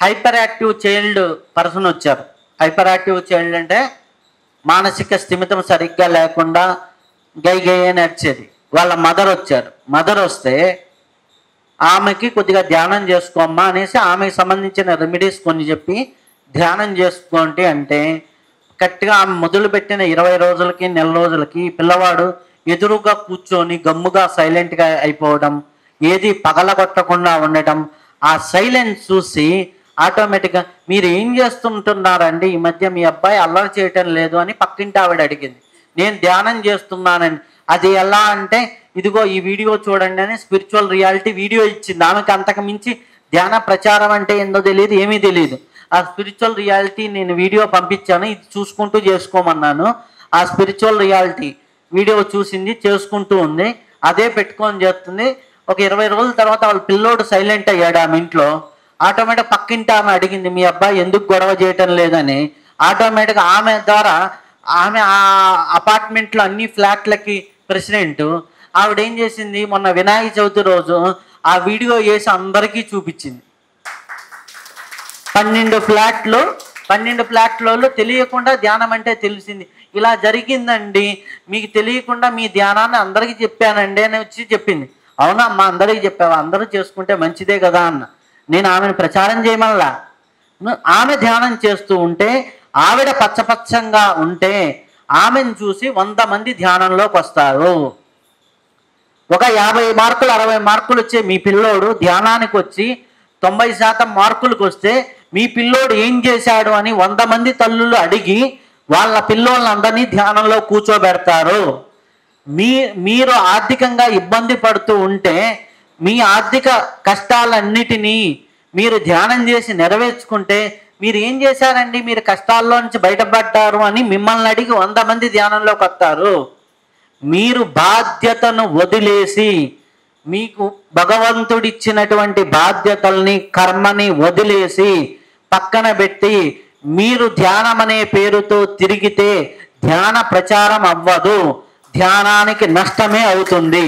Hyper active child person వచ్చారు. Hyper active child అంటే మానసిక స్థిమితం సరిగ్గా లేకుండా గై గై అని నడిచేది. వాళ్ళ మదర్ వచ్చారు. మదర్ వస్తే ఆమెకి కొద్దిగా ధ్యానం చేసుకోమ్మా అనేసి ఆమెకి సంబంధించిన రెమెడీస్ కొన్ని చెప్పి ధ్యానం చేసుకోండి అంటే కరెక్ట్గా ఆమె మొదలుపెట్టిన 20 రోజులకి నెల రోజులకి పిల్లవాడు ఎదురుగా కూర్చొని గమ్ముగా సైలెంట్గా అయిపోవడం, ఏది పగలగొట్టకుండా ఉండటం. ఆ సైలెన్స్ చూసి ఆటోమేటిక్గా మీరు ఏం చేస్తుంటున్నారండి ఈ మధ్య, మీ అబ్బాయి అల్లరి చేయటం లేదు అని పక్కింటి ఆవిడ అడిగింది. నేను ధ్యానం చేస్తున్నానండి. అది ఎలా అంటే ఇదిగో ఈ వీడియో చూడండి అని స్పిరిచువల్ రియాలిటీ వీడియో ఇచ్చింది. ఆమెకి అంతకు మించి ధ్యాన ప్రచారం అంటే ఏందో తెలియదు, ఏమీ తెలియదు. ఆ స్పిరిచువల్ రియాలిటీ నేను వీడియో పంపించాను, ఇది చూసుకుంటూ చేసుకోమన్నాను. ఆ స్పిరిచువల్ రియాలిటీ వీడియో చూసింది, చేసుకుంటూ ఉంది, అదే పెట్టుకొని చేస్తుంది. ఒక 20 రోజుల తర్వాత వాళ్ళ పిల్లోడు సైలెంట్ అయ్యాడు ఆమె ఇంట్లో. ఆటోమేటిక్ పక్కింటి ఆమె అడిగింది మీ అబ్బాయి ఎందుకు గొడవ చేయటం లేదని. ఆటోమేటిక్గా ఆమె ద్వారా ఆమె ఆ అపార్ట్మెంట్లో అన్ని ఫ్లాట్లకి ప్రెసిడెంట్. ఆవిడ ఏం చేసింది, మొన్న వినాయక చవితి రోజు ఆ వీడియో వేసి అందరికీ చూపించింది. 12 ఫ్లాట్లలో తెలియకుండా ధ్యానం అంటే తెలిసింది. ఇలా జరిగిందండి, మీకు తెలియకుండా మీ ధ్యానాన్ని అందరికీ చెప్పానండి అని వచ్చి చెప్పింది. అవునా అమ్మా, అందరికీ చెప్పావా? అందరూ చేసుకుంటే మంచిదే కదా అన్న. నేను ఆమెను ప్రచారం చేయమల్లా. ఆమె ధ్యానం చేస్తూ ఉంటే, ఆవిడ పచ్చపచ్చంగా ఉంటే ఆమెను చూసి 100 మంది ధ్యానంలోకి వస్తారు. ఒక 50 మార్కులు 60 మార్కులు వచ్చే మీ పిల్లోడు ధ్యానానికి వచ్చి 90% మార్కులకు వస్తే మీ పిల్లోడు ఏం చేశాడు అని 100 మంది తల్లులు అడిగి వాళ్ళ పిల్లోళ్ళందరినీ ధ్యానంలో కూర్చోబెడతారు. మీరు ఆర్థికంగా ఇబ్బంది పడుతూ ఉంటే మీ ఆర్థిక కష్టాలన్నిటినీ మీరు ధ్యానం చేసి నెరవేర్చుకుంటే మీరు ఏం చేశారండి, మీరు కష్టాల్లో నుంచి బయటపడ్డారు అని మిమ్మల్ని అడిగి 100 మంది ధ్యానంలోకి వస్తారు. మీరు బాధ్యతను వదిలేసి, మీకు భగవంతుడిచ్చినటువంటి బాధ్యతల్ని కర్మని వదిలేసి పక్కన పెట్టి మీరు ధ్యానం అనే పేరుతో తిరిగితే ధ్యాన ప్రచారం అవ్వదు, ధ్యానానికి నష్టమే అవుతుంది.